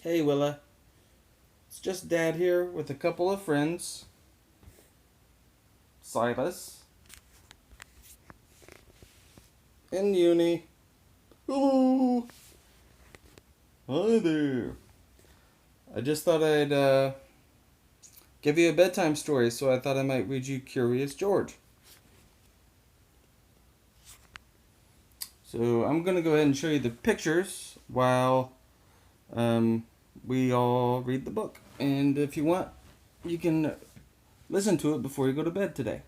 Hey Willa, it's just Dad here with a couple of friends. Silas and Uni. Hello. Hi there. I just thought I'd give you a bedtime story, so I thought I might read you Curious George. So I'm gonna go ahead and show you the pictures while um, we all read the book. And if you want, you can listen to it before you go to bed today.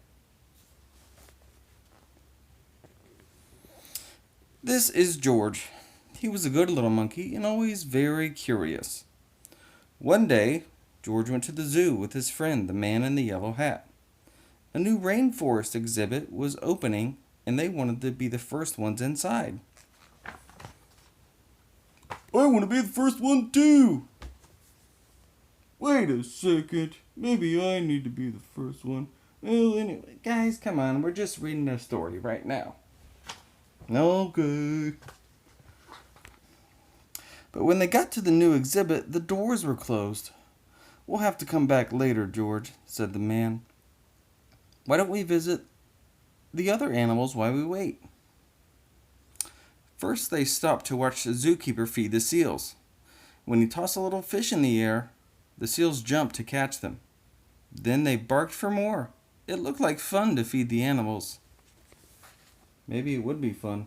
This is George. He was a good little monkey and always very curious. One day, George went to the zoo with his friend, the man in the yellow hat. A new rainforest exhibit was opening, and they wanted to be the first ones inside. I want to be the first one too! Wait a second. Maybe I need to be the first one. Well, anyway, guys, come on. We're just reading a story right now. Okay. But when they got to the new exhibit, the doors were closed. We'll have to come back later, George, said the man. Why don't we visit the other animals while we wait? First, they stopped to watch the zookeeper feed the seals. When he tossed a little fish in the air, the seals jumped to catch them. Then they barked for more. It looked like fun to feed the animals. Maybe it would be fun.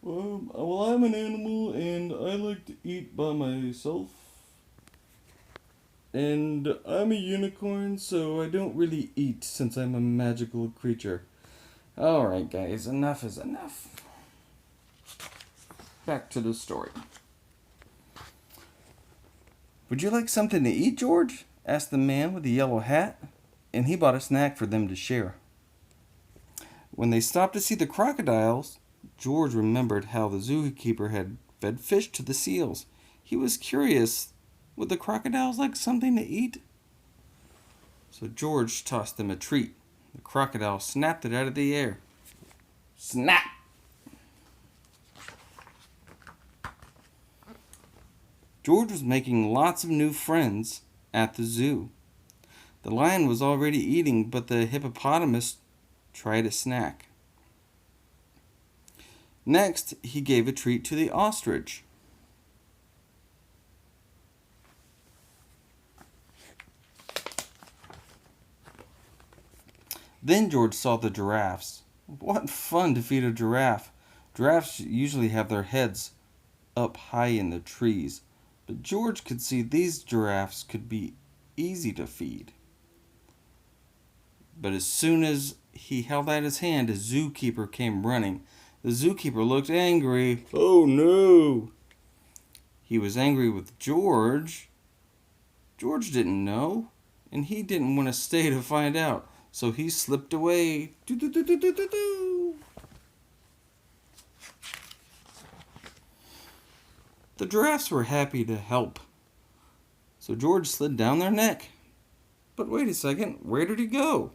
Well, I'm an animal and I like to eat by myself. And I'm a unicorn, so I don't really eat since I'm a magical creature. Alright, guys, enough is enough. Back to the story. Would you like something to eat, George? Asked the man with the yellow hat, and he bought a snack for them to share. When they stopped to see the crocodiles, George remembered how the zookeeper had fed fish to the seals. He was curious, would the crocodiles like something to eat? So George tossed them a treat. The crocodile snapped it out of the air. Snap! George was making lots of new friends at the zoo. The lion was already eating, but the hippopotamus tried a snack. Next, he gave a treat to the ostrich. Then George saw the giraffes. What fun to feed a giraffe! Giraffes usually have their heads up high in the trees, but George could see these giraffes could be easy to feed. But as soon as he held out his hand, a zookeeper came running. The zookeeper looked angry. Oh no! He was angry with George. George didn't know, and he didn't want to stay to find out, so he slipped away. The giraffes were happy to help, so George slid down their neck. But wait a second, where did he go?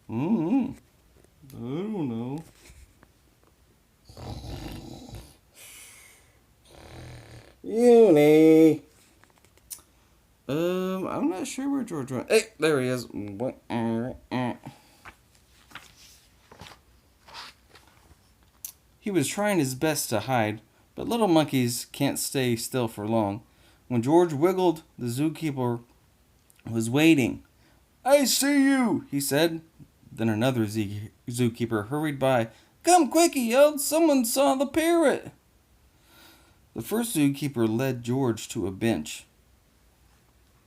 I don't know. Uni. I'm not sure where George went. Hey, there he is. He was trying his best to hide, but little monkeys can't stay still for long. When George wiggled, the zookeeper was waiting. I see you, he said. Then another zookeeper hurried by. Come quick, he yelled. Someone saw the parrot. The first zookeeper led George to a bench.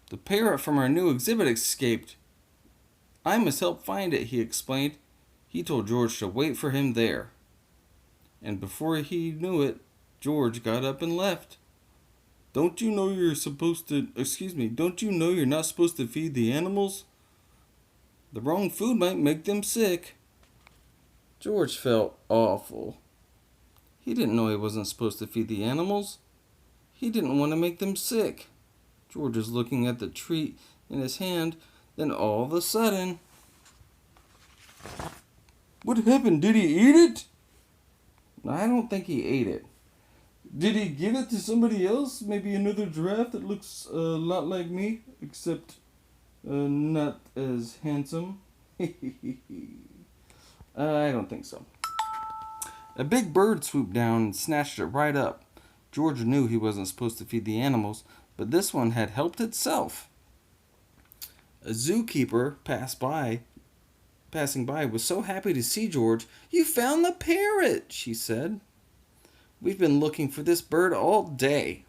The parrot from our new exhibit escaped. I must help find it, he explained. He told George to wait for him there. And before he knew it, George got up and left. Don't you know you're not supposed to feed the animals? The wrong food might make them sick. George felt awful. He didn't know he wasn't supposed to feed the animals. He didn't want to make them sick. George was looking at the treat in his hand, then all of a sudden... What happened? Did he eat it? I don't think he ate it. Did he give it to somebody else? Maybe another giraffe that looks a lot like me, except not as handsome? I don't think so. A big bird swooped down and snatched it right up. George knew he wasn't supposed to feed the animals, but this one had helped itself. A zookeeper passing by, was so happy to see George. "You found the parrot," she said. "We've been looking for this bird all day."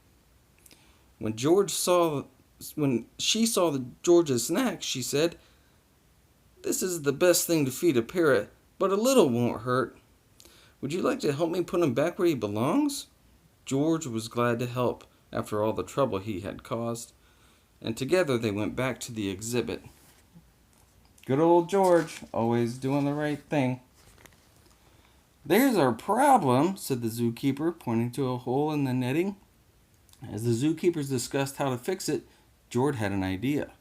When she saw George's snack, she said, "This is the best thing to feed a parrot, but a little won't hurt. Would you like to help me put him back where he belongs?" George was glad to help after all the trouble he had caused, and together they went back to the exhibit. Good old George, always doing the right thing. "There's our problem," said the zookeeper, pointing to a hole in the netting. As the zookeepers discussed how to fix it, George had an idea.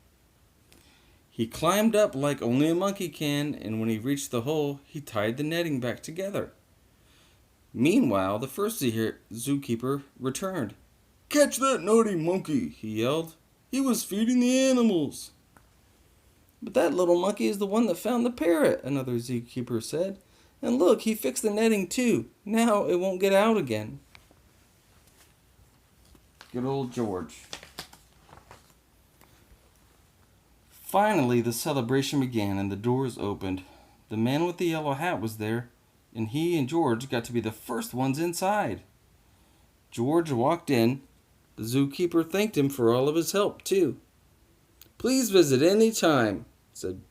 He climbed up like only a monkey can, and when he reached the hole, he tied the netting back together. Meanwhile, the first zookeeper returned. "Catch that naughty monkey," he yelled. "He was feeding the animals." "But that little monkey is the one that found the parrot," another zookeeper said. "And look, he fixed the netting too. Now it won't get out again." Good old George. Finally, the celebration began and the doors opened. The man with the yellow hat was there, and he and George got to be the first ones inside. George walked in. The zookeeper thanked him for all of his help, too. "Please visit any time," said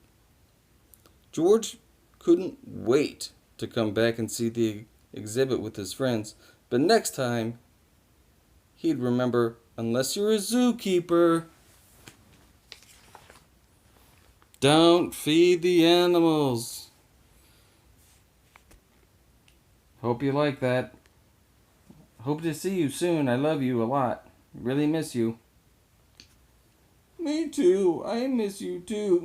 George. Couldn't wait to come back and see the exhibit with his friends, but next time he'd remember, unless you're a zookeeper, don't feed the animals. Hope you like that. Hope to see you soon. I love you a lot. Really miss you. Me too. I miss you too.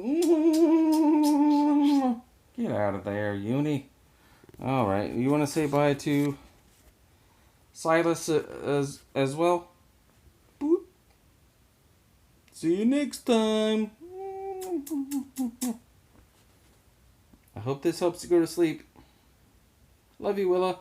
Get out of there, Uni. All right. You want to say bye to Silas as well? Boop. See you next time. I hope this helps you go to sleep. Love you, Willa.